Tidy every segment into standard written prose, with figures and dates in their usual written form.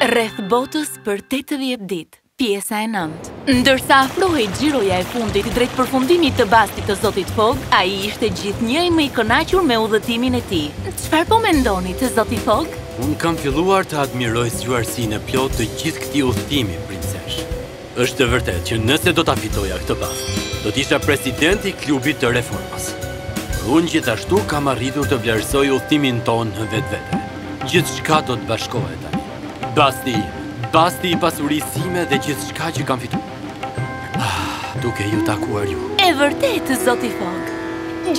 Rreth botës për 80 ditë, pjesa e 9. Ndërsa afrohej xhiroja e fundit drejt përfundimit të bastit të Zotit Fogg, ai ishte gjithnjë më i kënaqur me udhëtimin e tij. Çfarë po mendoni të Zoti Fogg? Unë kam filluar të admiroj zgjuarsinë e plotë të gjithë këtij udhëtimi, princesh. Është e vërtetë që nëse do ta fitoja këtë bast, do të isha presidenti i klubit të reformës. Unë gjithashtu kam arritur të vlerësoj udhëtimin tonë në vetvete. Gjithçka do të bashkohet tani. Basti i pasurisë sime dhe gjithçka që kam fituar. Duke ju takuar ju. E vërtetë, Zoti Fogg.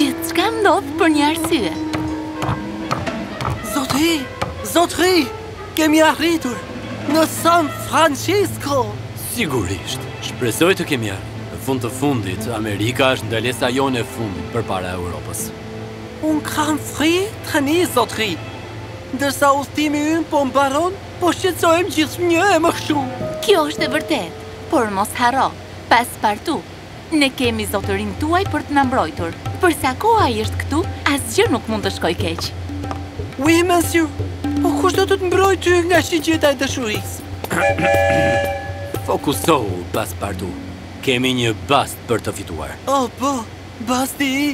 Gjithçka ndodh për një arsye. Zotri, kemi arritur në San Francisco. Sigurisht, shpresoj të kemi arritur. Në fund të fundit, Amerika është ndalesa jone e fundit përpara Europës. Unë kam frikë tani, zotri. Ndërsa udhëtimi ynë po mbaron, po shqetësohem gjithnjë e më shumë. Kjo është e vërtetë, por mos harro, Passepartout. Ne kemi zotërinë tuaj për të na mbrojtur. Përsa koha ai është këtu, asgjë nuk mund të shkojë keq. Oui, monsieur. Po kush do të të mbrojë ty nga shigjeta e dashurisë? Fokusohu, Passepartout. Kemi një bast për të fituar. Oh, po, basti i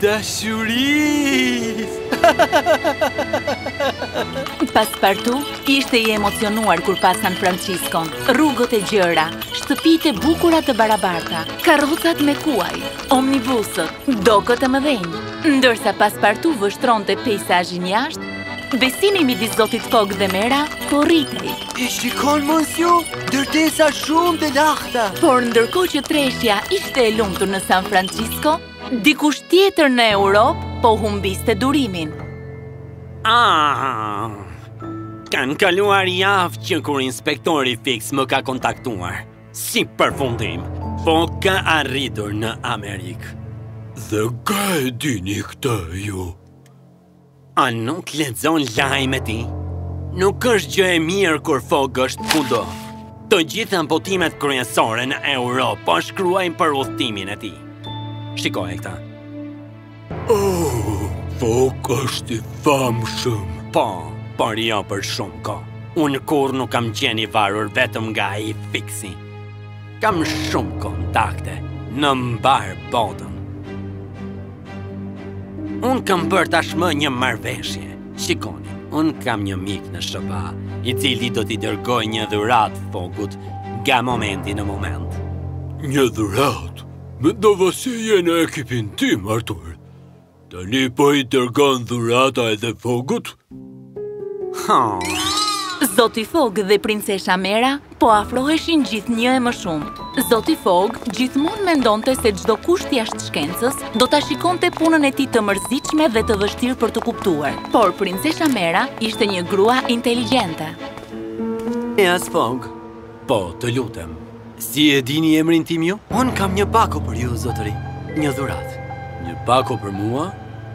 dashurisë. Passepartout ishte i emocionuar kur pa San Francisco. Rrugët e gjëra, shtëpitë e bukura të barabarta, karrocat me kuaj, omnibusët, dokët e mëdhenj. Ndërsa Passepartout vështronte peizazhin jashtë, besimi midis Zotit Fogg dhe Mera po rritej. E shikon, monsieur, ndërtesa shumë të lakta. Por ndërkohë që treshja ishte e lumtur në San Francisco, dikush tjetër në Europë po humbiste durimin. Kanë kaluar javë që kur inspektori fix më ka kontaktuar. Si përfundim, Fogg ka arritur në Amerikë. Dhe ka e dini këtë ju? A nuk lexon lajme ti? Nuk është gjë e mirë kur Fogg është kudo. Të gjitha botimet kryesore në Europë po shkruajnë për udhëtimin e tij. Shikoj këta. Fogg është i famshëm. Po, por jo për shumë kohë. Unë kur nuk kam qenë i varur vetëm nga ai fiksi. Kam shumë kontakte në mbar botën. Unë kam bërë tashmë një marrëveshje. Shikoni, unë kam një mik në SBA, i cili do t'i dërgoj një dhuratë Foggut nga momenti në moment. Një dhuratë? Mendova se je në ekipin tim, Arthur. Tani po i dërgon dhurata edhe Foggut? Zoti Fogg dhe princesha Mera po afroheshin gjithnjë e më shumë. Zoti Fogg gjithmonë mendonte se çdo kusht jashtë shkencës do ta shikonte punën e tij të mërzitshme dhe të vështirë për të kuptuar. Por princesha Mera ishte një grua inteligjente. As Fogg. Po, të lutem. Si e dini emrin tim ju? Unë kam një pako për ju, zotëri. Një dhuratë. Një pako për mua?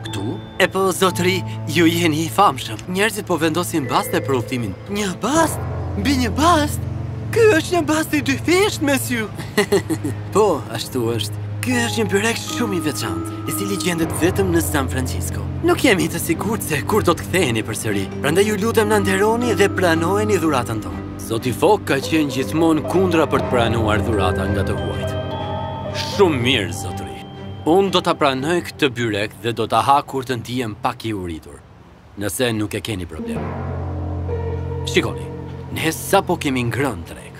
Këtu? E po, zotëri, ju jeni i famshëm. Njerëzit po vendosin baste për udhëtimin. Një bast? Mbi një bast? Ky është një bast i dyfisht, monsieur. Po, ashtu është. Ky është një byrek shumë i veçantë, i cili gjendet vetëm në San Francisco. Nuk jemi të sigurt se kur do të ktheheni përsëri. Prandaj ju lutem na nderoni dhe pranojeni dhuratën tonë. Zoti Fogg ka qenë gjithmonë kundra për të pranuar dhurata nga të huajt. Shumë mirë, zotëri. Unë do ta pranoj këtë byrek dhe do ta ha kur të ndihem pak i uritur. Nëse nuk e keni problem. Shikoni, ne sapo kemi ngrënë treg.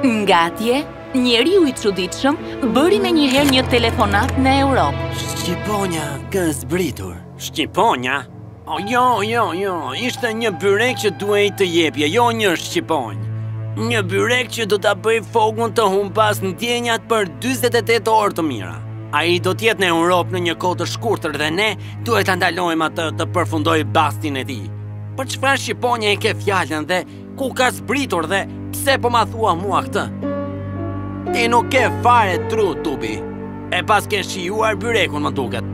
Nga atje, njeriu i çuditshëm bëri menjëherë një telefonat në Europë. Shqiponja ka zbritur. Shqiponja? Jo, ishte një byrek që duhej të jepje, jo një shqiponjë. Një byrek që do ta bëj Foggun të humpas ndjenjat për 48 orë të mira. Ai do të jetë në Europë në një kohë të shkurtër dhe ne duhet ta ndalojmë atë të përfundojë bastin e tij. Për çfarë shqiponje e ke fjalën dhe ku ka zbritur dhe pse po ma thua mua këtë? Ti nuk ke fare tru, tubi. E pas ke shijuar byrekun, më duket.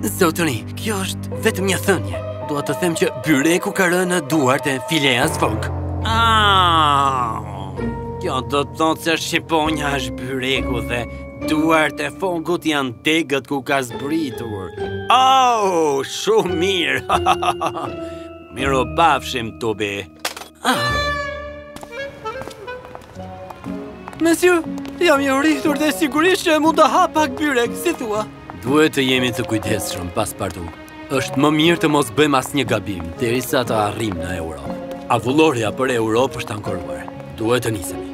Zotëri, kjo është vetëm një thënie. Dua të them që byreku ka rënë në duart e Phileas Fogg. Kjo do të thotë se shqiponja është byreku dhe duart e Foggut janë degët ku ka zbritur. Oh, shumë mirë. Miro pafshim, Tobi. Monsieur, jam I rritur dhe sigurisht që mund të hap pak byrek, si thua. Duhet të jemi të kujdesshëm paspartu. Është më mirë të mos bëjmë asnjë gabim derisa të arrijmë në Europë. Avulloria për Europë është ankoruar. Duhet të nisemi.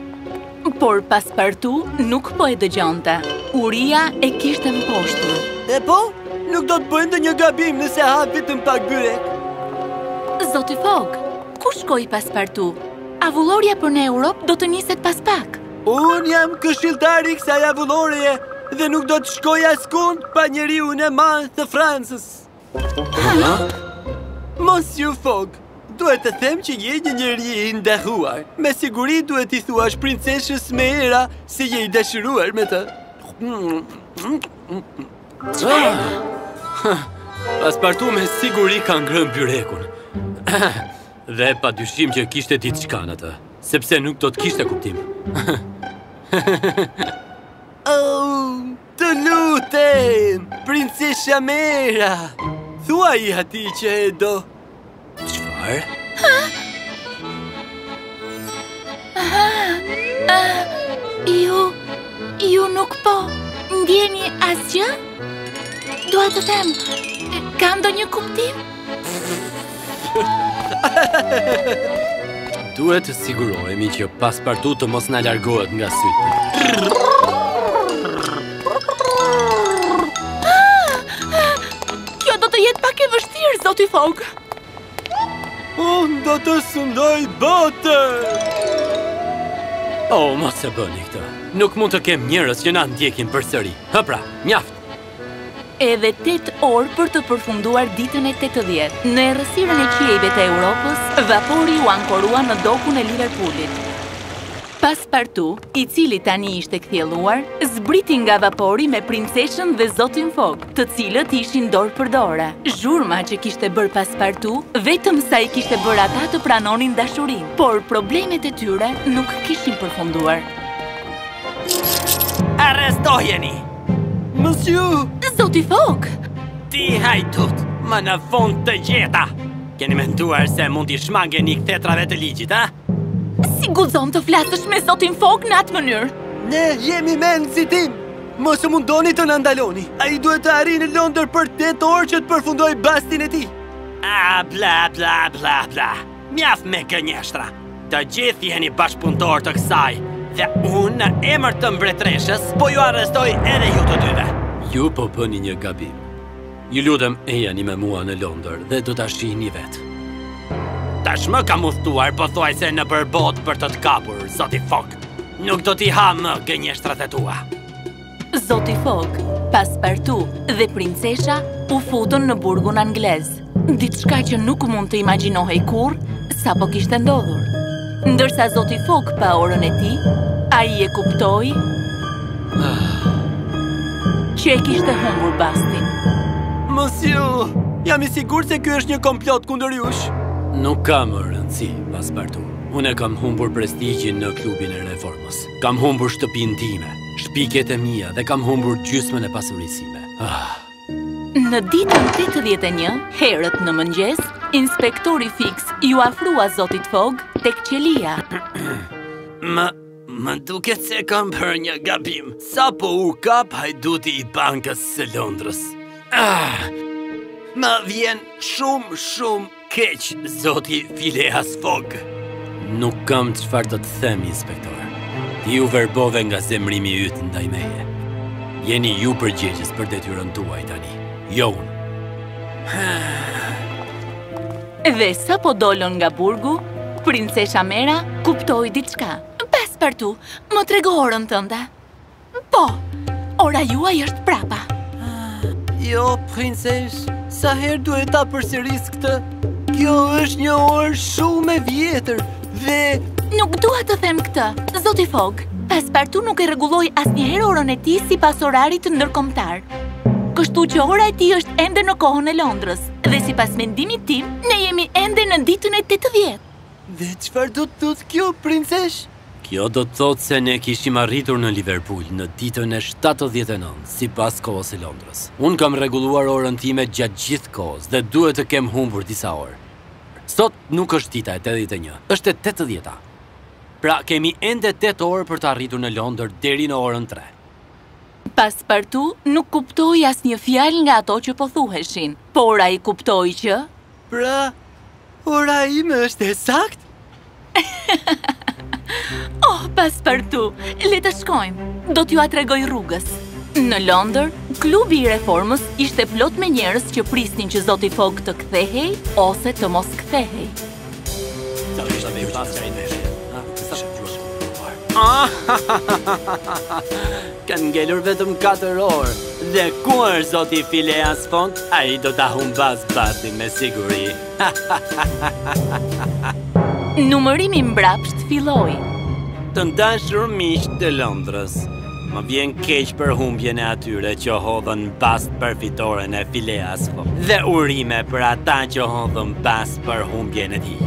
Por paspartu nuk po e dëgjonte. Uria e kishte mposhtur. E po? Nuk do të bëjmë ndonjë gabim nëse hap vetëm pak byrek. Zoti Fogg, ku shkoi paspartu? Avulloria për në Europë do të niset pas pak. Unë jam këshilltari I kësaj avullorie dhe nuk do të shkoj askund pa njeriu e madh të Francës. Monsieur Fogg, duhet të them që je një njeri I nderuar. Me siguri duhet I thuash princeshës Mera se je I dashuruar me të. Paspartu me siguri ka ngrënë byrekun. Dhe pa dyshim që kishte diçka në të, sepse nuk do të kishte kuptim. Oh, të lutem, princesha Mera. Thuaj atij që e do. Çfarë? Ju nuk po ndjeni asgjë? Dua të them, ka ndonjë kuptim? Duhet të sigurohemi që paspartu të mos na largohet nga sytë. Kjo do të jetë pak e vështirë, zoti Fogg. Unë do të sundoj botën! Oh, mos e bëni këtë. Nuk mund të kem njerëz që na ndjekin përsëri. Hëpra, mjaft. Edhe 8 orë për të përfunduar ditën e 80. Në errësirën e qiejve të Europës, vapori u ankorua në dokun e Liverpoolit. Paspartu, I cili tani ishte kthjelluar, zbriti nga vapori me princeshën dhe zotin Fogg, të cilët ishin dorë për dorë. Zhurma që kishte bërë Paspartu, vetëm sa I kishte bërë ata të pranonin dashurinë, por problemet e tyre nuk kishin përfunduar. Arrestojeni! Monsieur! Zoti Fogg! Ti hajtut, më në fund të gjeta! Keni menduar se mund t'i shmangeni kthetrave të ligjit, a? Si guxon të flasësh me zotin Fogg në atë mënyrë? Ne jemi men si tim! Mos e mundoni të na ndaloni. Ai duhet të arrijë në Londër për 8 orë që të përfundoj bastin e tij. Bla, bla, bla, bla. Mjaft me gënjeshtra. Të gjithë jeni bashkëpunëtor të kësaj. Dhe unë në emër të mbretreshës, po ju arrestoj edhe ju të dyve. Ju po bëni një gabim. Ju lutem ejani me mua në Londër dhe do ta shihni vetë. Tashmë kam udhëtuar pothuajse në përbot për të kapur, zoti Fogg. Nuk do t'i ha më gënjeshtrat e tua. Zoti Fogg, Paspartu dhe princesha u futën në burgun anglez. Diçka që nuk mund të imagjinohej kurrë sapo kishte ndodhur. Ndërsa zoti Fogg pa orën e tij, ai e kuptoi që e kishte humbur bastin. Monsieur, jam I sigurt se ky është një komplot kundër jush. Nuk ka më rëndësi, Paspartu. Unë kam humbur prestigjin në klubin e reformës. Kam humbur shtëpinë time, shpiket e mia dhe kam humbur gjysmën e pasurisë sime. Në ditën 81, herët në mëngjes, inspektori Fix ju afrua zotit Fogg tek qelia. Më duket se kam bërë një gabim. Sapo u kap hajduti I bankës së Londrës. Më vjen shumë keq, zoti Phileas Fogg. Nuk kam çfarë të të them, inspektor. Ti u verbove nga zemrimi yt ndaj meje. Jeni ju përgjegjës për detyrën tuaj tani, jo unë. Dhe sa po dolën nga burgu, princesha Mera kuptoi diçka. Paspartu, më trego orën tënde. Po, ora juaj është prapa. Jo, princesh, sa herë duhet ta përsëris këtë? Kjo është një orë shumë e vjetër dhe... Nuk dua të them këtë, zoti Fogg. Paspartu nuk e rregulloi asnjëherë orën e tij sipas orarit ndërkombëtar. Kështu që ora e tij është ende në kohën e Londrës dhe sipas mendimit tim, ne jemi ende në ditën e 80. Dhe çfarë do të thotë kjo, princesh? Kjo do të thotë se ne kishim arritur në Liverpool në ditën e 79, sipas kohës e Londrës. Unë kam rregulluar orën time gjatë gjithë kohës dhe duhet të kem humbur disa orë. Sot nuk është dita e 81, është e 80-ta. Pra kemi ende 8 orë për të arritur në Londër deri në orën 3. Paspartu nuk kuptoi asnjë fjalë nga ato që po thuheshin, por ai kuptoi që... Pra, ora ime është e sakt? Oh, Paspartu, le të shkojmë. Do t'ju tregoj rrugës. Në Londër, klubi i reformës ishte plot me njerëz që prisnin që Zoti Fogg të kthehej ose të mos kthehej. Kanë ngelur vetëm 4 orë. Dhe ku është Zoti Phileas Fogg, ai do ta humbas batin me siguri. Numërimi mbrapsht filloi. Të ndashur miq të Londrës, më vjen keq për humbjen e atyre që hodhën bast për fitoren e Phileas Fogg. Dhe urime për ata që hodhën bast për humbjen e tij.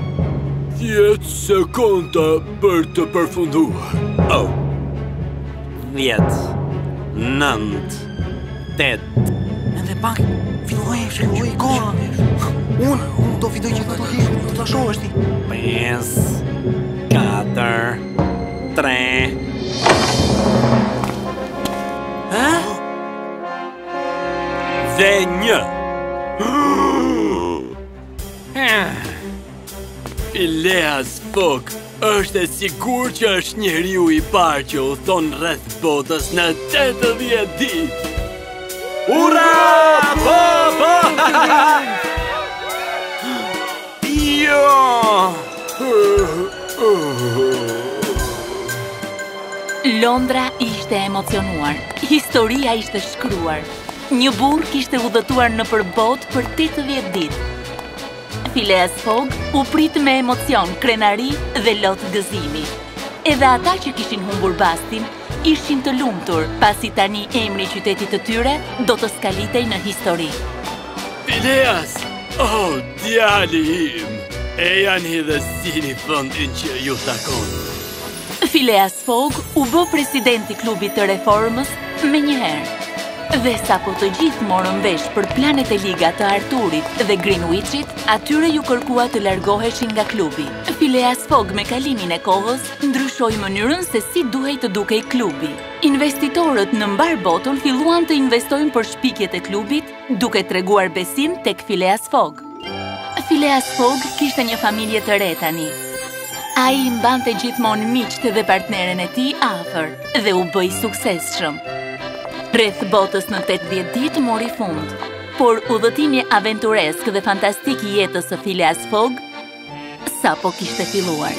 10 sekonda për të përfunduar. Oh. 10, 9, 8. Edhe pak, filloi koha. Unë do fitoj që do ta shohësh ti. 5, 4, 3. Dhe 1. Phileas Fogg është e sigur që është njeriu i parë që u thon rreth botës në 80 ditë. Ura! Jo! Londra ishte emocionuar. Historia ishte shkruar. Një burr kishte udhëtuar nëpër botë për 80 ditë. Phileas Fogg u prit me emocion, krenari dhe lot gëzimi. Edhe ata që kishin humbur bastin ishin të lumtur, pasi tani emri i qytetit të tyre do të skalitej në histori. Phileas, oh, djali im, e janë dhe sini fondin që ju takon. Phileas Fogg u bë presidenti klubit të reformës me njëherë. Dhe sapo të gjithë morën vesh për planet e liga të Arturit dhe Greenwichit, atyre ju kërkua të largoheshin nga klubi. Phileas Fogg me kalimin e kohës ndryshoi mënyrën se si duhej të dukej klubi. Investitorët në mbar botën filluan të investojnë për shpikjet e klubit, duke treguar besim tek Phileas Fogg. Phileas Fogg kishte një familje të re tani. Ai i mbante gjithmonë miqtë dhe partneren e tij afër dhe u bë i suksesshëm. Rreth botës në 80 ditë mori fund, por udhëtimi aventuresk dhe fantastik i jetës së Phileas Fogg sapo kishte filluar.